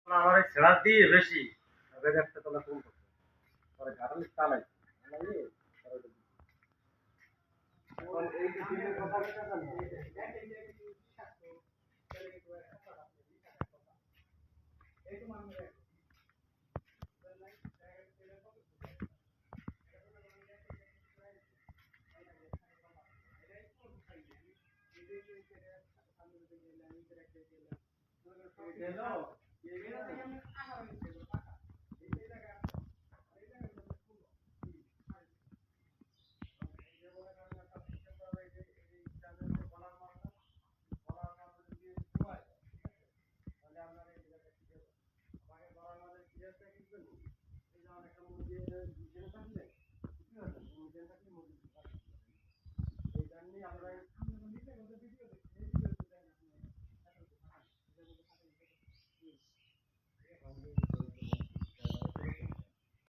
আমার এই ছেড়া দিয়ে বেশি একটা তোলা ফোন করতে পরে গাড়ি চালাই চালাইয়ে এখন এই যে দিনের কথা